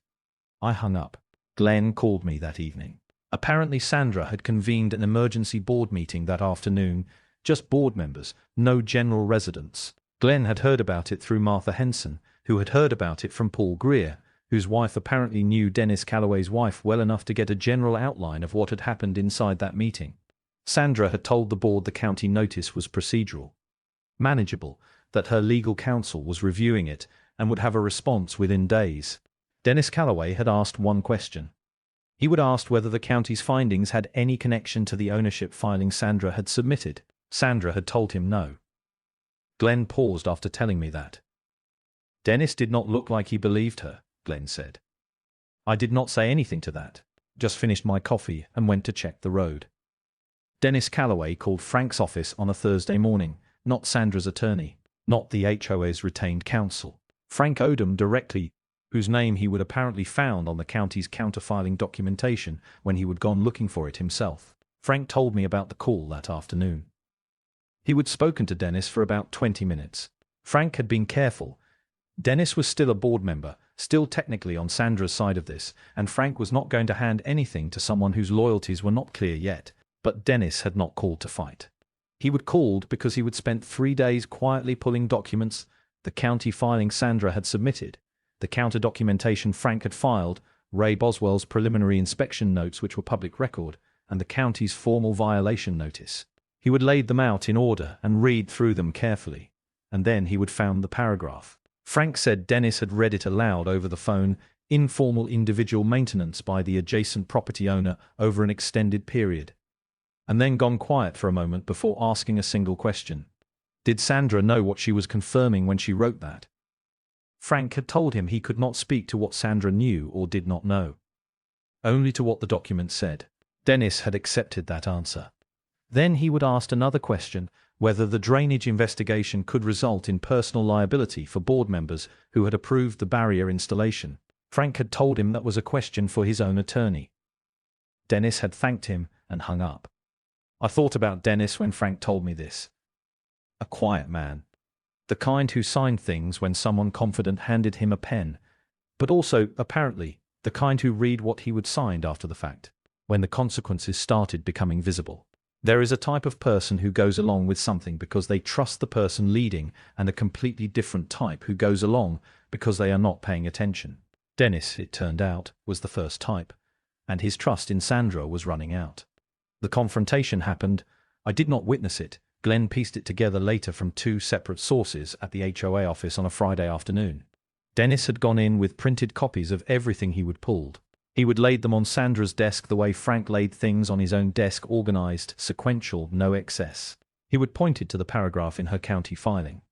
I hung up. Glenn called me that evening. Apparently Sandra had convened an emergency board meeting that afternoon, just board members, no general residents. Glenn had heard about it through Martha Henson, who had heard about it from Paul Greer, whose wife apparently knew Dennis Calloway's wife well enough to get a general outline of what had happened inside that meeting. Sandra had told the board the county notice was procedural, manageable, that her legal counsel was reviewing it and would have a response within days. Dennis Calloway had asked one question. He would ask whether the county's findings had any connection to the ownership filing Sandra had submitted. Sandra had told him no. Glenn paused after telling me that. Dennis did not look like he believed her, Glenn said. I did not say anything to that. Just finished my coffee and went to check the road. Dennis Calloway called Frank's office on a Thursday morning, not Sandra's attorney, not the HOA's retained counsel. Frank Odom directly, whose name he would apparently found on the county's counterfiling documentation when he would gone looking for it himself. Frank told me about the call that afternoon. He would spoken to Dennis for about 20 minutes. Frank had been careful. Dennis was still a board member, still technically on Sandra's side of this, and Frank was not going to hand anything to someone whose loyalties were not clear yet, but Dennis had not called to fight. He would called because he would spent 3 days quietly pulling documents, the county filing Sandra had submitted, the counter documentation Frank had filed, Ray Boswell's preliminary inspection notes which were public record, and the county's formal violation notice. He would lay them out in order and read through them carefully, and then he would found the paragraph. Frank said Dennis had read it aloud over the phone, informal individual maintenance by the adjacent property owner over an extended period, and then gone quiet for a moment before asking a single question. Did Sandra know what she was confirming when she wrote that? Frank had told him he could not speak to what Sandra knew or did not know, only to what the document said. Dennis had accepted that answer. Then he would ask another question, whether the drainage investigation could result in personal liability for board members who had approved the barrier installation. Frank had told him that was a question for his own attorney. Dennis had thanked him and hung up. I thought about Dennis when Frank told me this. A quiet man. The kind who signed things when someone confident handed him a pen, but also, apparently, the kind who read what he would sign after the fact, when the consequences started becoming visible. There is a type of person who goes along with something because they trust the person leading, and a completely different type who goes along because they are not paying attention. Dennis, it turned out, was the first type, and his trust in Sandra was running out. The confrontation happened. I did not witness it. Glenn pieced it together later from 2 separate sources at the HOA office on a Friday afternoon. Dennis had gone in with printed copies of everything he would pulled. He would laid them on Sandra's desk the way Frank laid things on his own desk, organized, sequential, no excess. He would pointed to the paragraph in her county filing.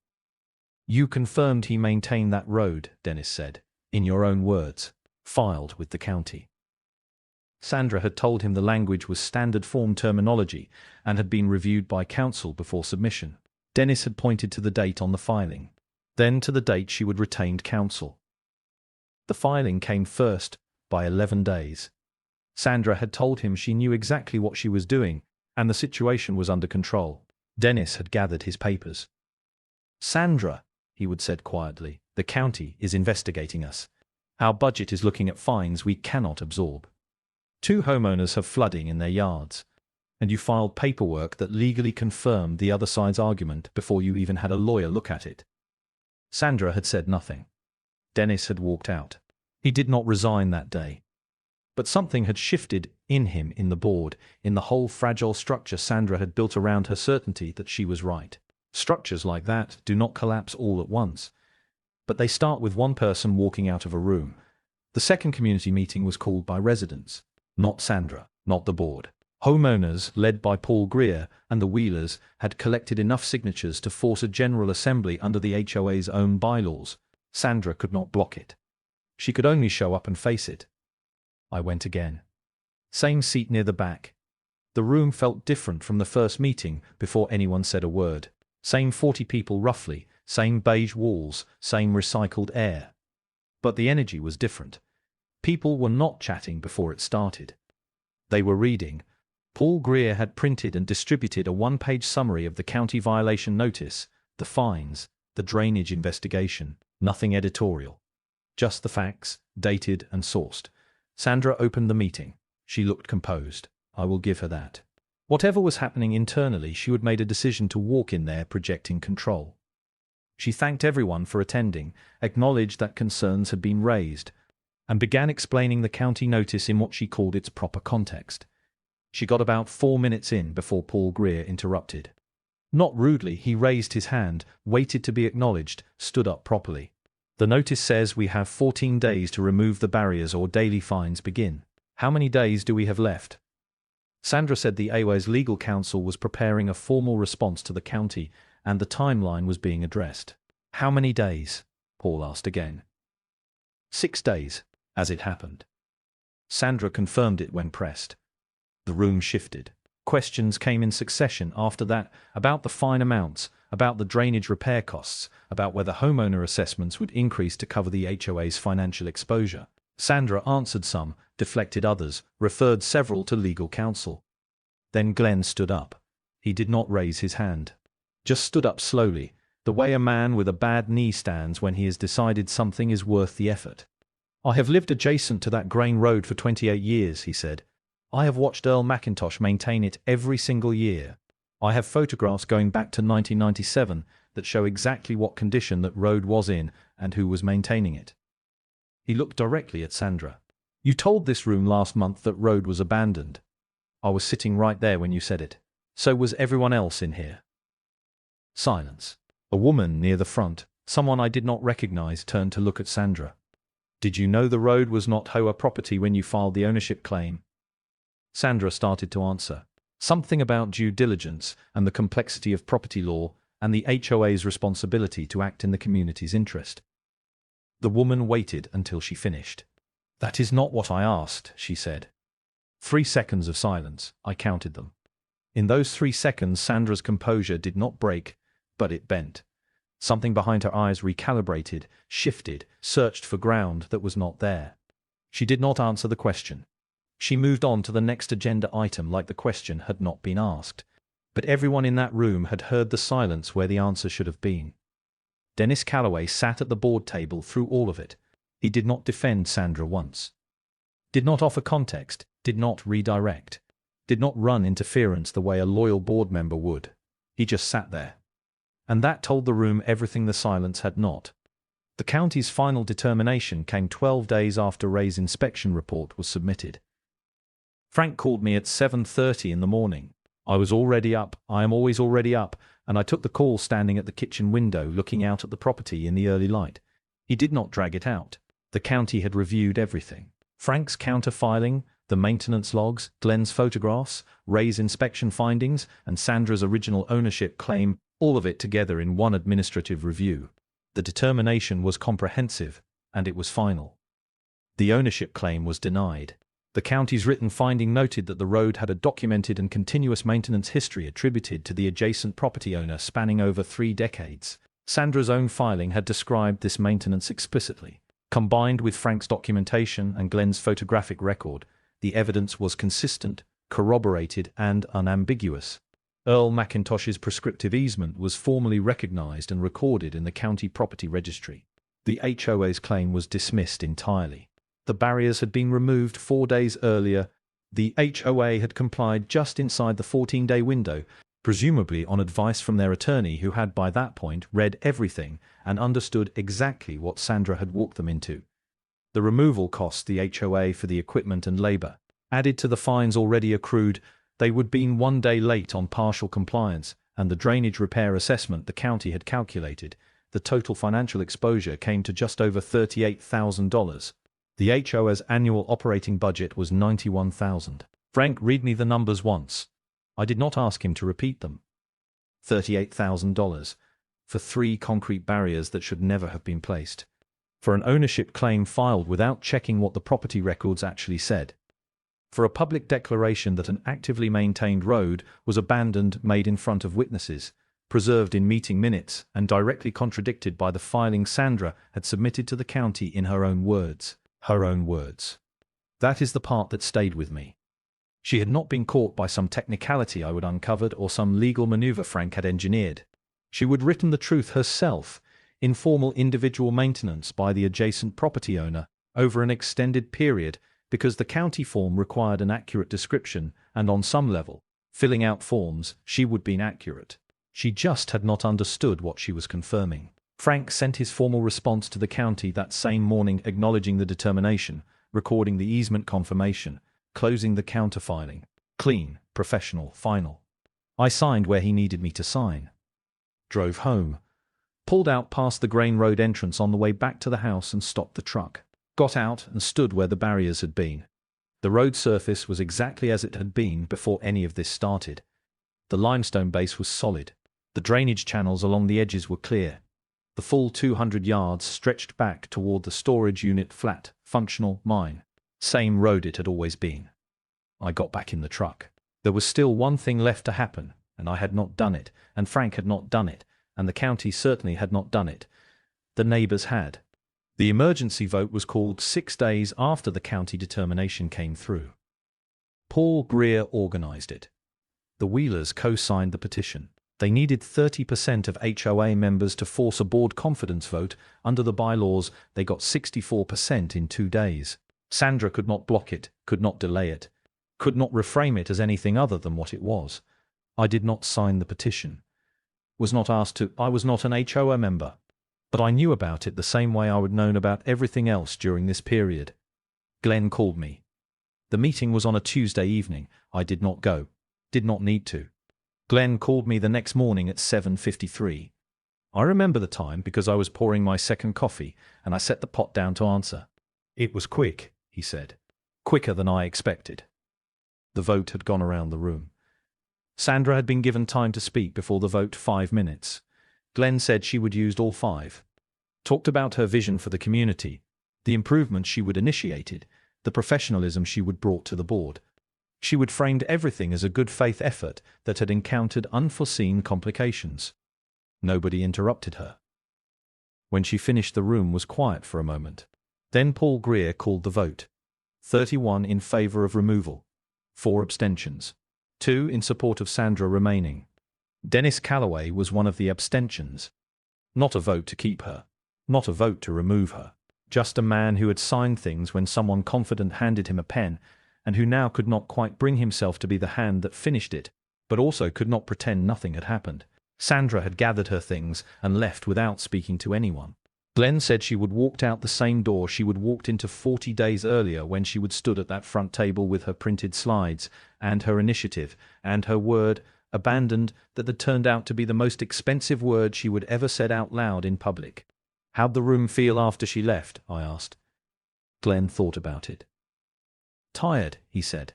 You confirmed he maintained that road, Dennis said, in your own words, filed with the county. Sandra had told him the language was standard form terminology and had been reviewed by counsel before submission. Dennis had pointed to the date on the filing, then to the date she would retained counsel. The filing came first, by 11 days. Sandra had told him she knew exactly what she was doing, and the situation was under control. Dennis had gathered his papers. Sandra, he would said quietly, the county is investigating us. Our budget is looking at fines we cannot absorb. 2 homeowners have flooding in their yards, and you filed paperwork that legally confirmed the other side's argument before you even had a lawyer look at it. Sandra had said nothing. Dennis had walked out. He did not resign that day. But something had shifted in him, in the board, in the whole fragile structure Sandra had built around her certainty that she was right. Structures like that do not collapse all at once, but they start with one person walking out of a room. The second community meeting was called by residents. Not Sandra, not the board. Homeowners, led by Paul Greer and the Wheelers, had collected enough signatures to force a general assembly under the HOA's own bylaws. Sandra could not block it. She could only show up and face it. I went again. Same seat near the back. The room felt different from the first meeting before anyone said a word. Same 40 people roughly, same beige walls, same recycled air. But the energy was different. People were not chatting before it started. They were reading. Paul Greer had printed and distributed a 1-page summary of the county violation notice, the fines, the drainage investigation, nothing editorial. Just the facts, dated and sourced. Sandra opened the meeting. She looked composed. I will give her that. Whatever was happening internally, she had made a decision to walk in there projecting control. She thanked everyone for attending, acknowledged that concerns had been raised, and began explaining the county notice in what she called its proper context. She got about 4 minutes in before Paul Greer interrupted. Not rudely, he raised his hand, waited to be acknowledged, stood up properly. The notice says we have 14 days to remove the barriers or daily fines begin. How many days do we have left? Sandra said the HOA's legal counsel was preparing a formal response to the county and the timeline was being addressed. How many days? Paul asked again. 6 days, as it happened. Sandra confirmed it when pressed. The room shifted. Questions came in succession after that about the fine amounts, about the drainage repair costs, about whether homeowner assessments would increase to cover the HOA's financial exposure. Sandra answered some, deflected others, referred several to legal counsel. Then Glenn stood up. He did not raise his hand. Just stood up slowly, the way a man with a bad knee stands when he has decided something is worth the effort. I have lived adjacent to that grain road for 28 years, he said. I have watched Earl McIntosh maintain it every single year. I have photographs going back to 1997 that show exactly what condition that road was in and who was maintaining it. He looked directly at Sandra. You told this room last month that road was abandoned. I was sitting right there when you said it. So was everyone else in here. Silence. A woman near the front, someone I did not recognize, turned to look at Sandra. Did you know the road was not HOA property when you filed the ownership claim? Sandra started to answer. Something about due diligence and the complexity of property law and the HOA's responsibility to act in the community's interest. The woman waited until she finished. That is not what I asked, she said. 3 seconds of silence. I counted them. In those 3 seconds, Sandra's composure did not break, but it bent. Something behind her eyes recalibrated, shifted, searched for ground that was not there. She did not answer the question. She moved on to the next agenda item like the question had not been asked. But everyone in that room had heard the silence where the answer should have been. Dennis Calloway sat at the board table through all of it. He did not defend Sandra once. Did not offer context, did not redirect, did not run interference the way a loyal board member would. He just sat there. And that told the room everything the silence had not. The county's final determination came 12 days after Ray's inspection report was submitted. Frank called me at 7:30 in the morning. I was already up, I am always already up, and I took the call standing at the kitchen window looking out at the property in the early light. He did not drag it out. The county had reviewed everything. Frank's counter-filing, the maintenance logs, Glenn's photographs, Ray's inspection findings, and Sandra's original ownership claim, all of it together in one administrative review. The determination was comprehensive, and it was final. The ownership claim was denied. The county's written finding noted that the road had a documented and continuous maintenance history attributed to the adjacent property owner spanning over 3 decades. Sandra's own filing had described this maintenance explicitly. Combined with Frank's documentation and Glenn's photographic record, the evidence was consistent, corroborated, and unambiguous. Earl McIntosh's prescriptive easement was formally recognized and recorded in the county property registry. The HOA's claim was dismissed entirely. The barriers had been removed 4 days earlier. The HOA had complied just inside the 14-day window, presumably on advice from their attorney who had by that point read everything and understood exactly what Sandra had walked them into. The removal cost the HOA for the equipment and labor. Added to the fines already accrued, they would been 1 day late on partial compliance, and the drainage repair assessment the county had calculated. The total financial exposure came to just over $38,000. The HOA's annual operating budget was $91,000. Frank, read me the numbers once. I did not ask him to repeat them. $38,000 for 3 concrete barriers that should never have been placed. For an ownership claim filed without checking what the property records actually said. For a public declaration that an actively maintained road was abandoned made in front of witnesses, preserved in meeting minutes, and directly contradicted by the filing Sandra had submitted to the county in her own words. Her own words. That is the part that stayed with me. She had not been caught by some technicality I would uncovered or some legal maneuver Frank had engineered. She would written the truth herself, informal individual maintenance by the adjacent property owner, over an extended period, because the county form required an accurate description, and on some level, filling out forms, she would be inaccurate. She just had not understood what she was confirming. Frank sent his formal response to the county that same morning acknowledging the determination, recording the easement confirmation, closing the counterfiling. Clean, professional, final. I signed where he needed me to sign. Drove home. Pulled out past the Grain Road entrance on the way back to the house and stopped the truck. Got out and stood where the barriers had been. The road surface was exactly as it had been before any of this started. The limestone base was solid. The drainage channels along the edges were clear. The full 200 yards stretched back toward the storage unit flat, functional mine. Same road it had always been. I got back in the truck. There was still one thing left to happen, and I had not done it, and Frank had not done it, and the county certainly had not done it. The neighbors had. The emergency vote was called 6 days after the county determination came through. Paul Greer organized it. The Wheelers co-signed the petition. They needed 30% of HOA members to force a board confidence vote. Under the bylaws, they got 64% in 2 days. Sandra could not block it, could not delay it, could not reframe it as anything other than what it was. I did not sign the petition. Was not asked to. I was not an HOA member. But I knew about it the same way I would known about everything else during this period. Glenn called me. The meeting was on a Tuesday evening. I did not go. Did not need to. Glenn called me the next morning at 7:53. I remember the time because I was pouring my second coffee and I set the pot down to answer. It was quick, he said. Quicker than I expected. The vote had gone around the room. Sandra had been given time to speak before the vote, 5 minutes. Glenn said she would use all 5. Talked about her vision for the community, the improvements she would initiated, the professionalism she would brought to the board. She would framed everything as a good faith effort that had encountered unforeseen complications. Nobody interrupted her. When she finished, the room was quiet for a moment. Then Paul Greer called the vote. 31 in favor of removal. 4 abstentions. 2 in support of Sandra remaining. Dennis Calloway was one of the abstentions. Not a vote to keep her. Not a vote to remove her. Just a man who had signed things when someone confident handed him a pen, and who now could not quite bring himself to be the hand that finished it, but also could not pretend nothing had happened. Sandra had gathered her things and left without speaking to anyone. Glenn said she would walked out the same door she would walked into 40 days earlier when she would stood at that front table with her printed slides, and her initiative, and her word, abandoned, that had turned out to be the most expensive word she would ever said out loud in public. How'd the room feel after she left? I asked. Glenn thought about it. Tired, he said.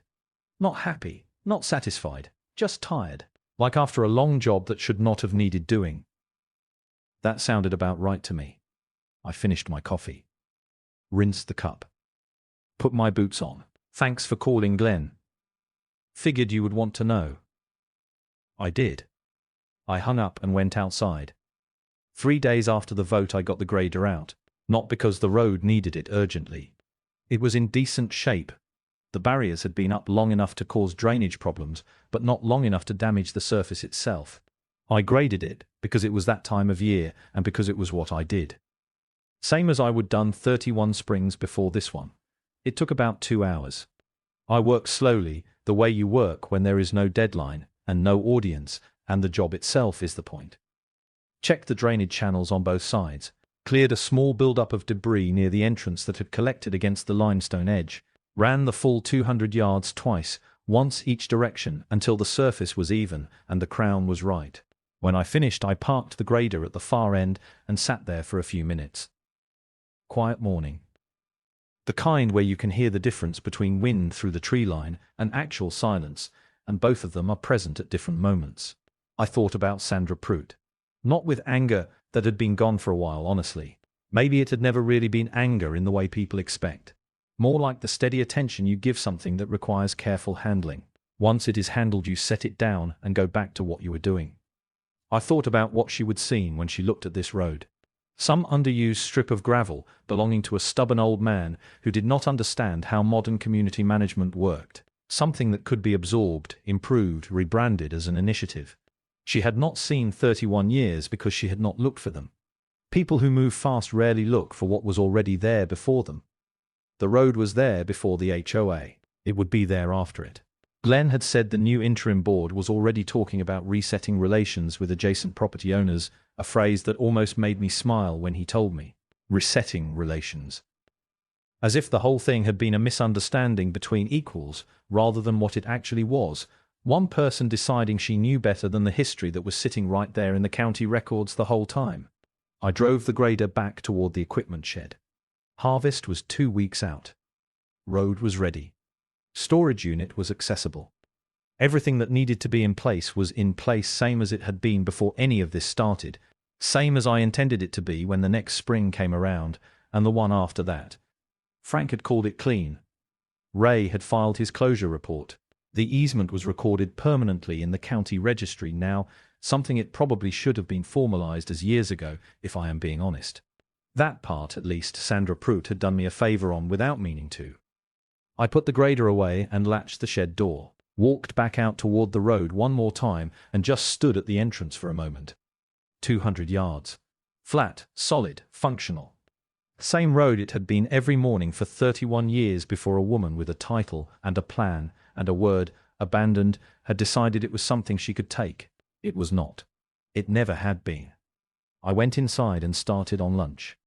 Not happy, not satisfied, just tired. Like after a long job that should not have needed doing. That sounded about right to me. I finished my coffee. Rinsed the cup. Put my boots on. Thanks for calling, Glenn. Figured you would want to know. I did. I hung up and went outside. 3 days after the vote I got the grader out, not because the road needed it urgently. It was in decent shape. The barriers had been up long enough to cause drainage problems, but not long enough to damage the surface itself. I graded it because it was that time of year and because it was what I did. Same as I would done 31 springs before this one. It took about 2 hours. I worked slowly, the way you work when there is no deadline and no audience, and the job itself is the point. Checked the drainage channels on both sides, cleared a small build-up of debris near the entrance that had collected against the limestone edge, ran the full 200 yards twice, once each direction, until the surface was even and the crown was right. When I finished, I parked the grader at the far end and sat there for a few minutes. Quiet morning. The kind where you can hear the difference between wind through the tree line and actual silence, and both of them are present at different moments. I thought about Sandra Prout. Not with anger that had been gone for a while, honestly. Maybe it had never really been anger in the way people expect. More like the steady attention you give something that requires careful handling. Once it is handled, you set it down and go back to what you were doing. I thought about what she would seen when she looked at this road. Some underused strip of gravel belonging to a stubborn old man who did not understand how modern community management worked. Something that could be absorbed, improved, rebranded as an initiative. She had not seen 31 years because she had not looked for them. People who move fast rarely look for what was already there before them. The road was there before the HOA. It would be there after it. Glenn had said the new interim board was already talking about resetting relations with adjacent property owners, a phrase that almost made me smile when he told me. Resetting relations. As if the whole thing had been a misunderstanding between equals, rather than what it actually was, one person deciding she knew better than the history that was sitting right there in the county records the whole time. I drove the grader back toward the equipment shed. Harvest was 2 weeks out. Road was ready. Storage unit was accessible. Everything that needed to be in place was in place, same as it had been before any of this started, same as I intended it to be when the next spring came around, and the one after that. Frank had called it clean. Ray had filed his closure report. The easement was recorded permanently in the county registry now, something it probably should have been formalized as years ago, if I am being honest. That part, at least, Sandra Prout had done me a favor on without meaning to. I put the grader away and latched the shed door, walked back out toward the road one more time, and just stood at the entrance for a moment. 200 yards. Flat, solid, functional. Same road it had been every morning for 31 years before a woman with a title and a plan and a word, abandoned, had decided it was something she could take. It was not. It never had been. I went inside and started on lunch.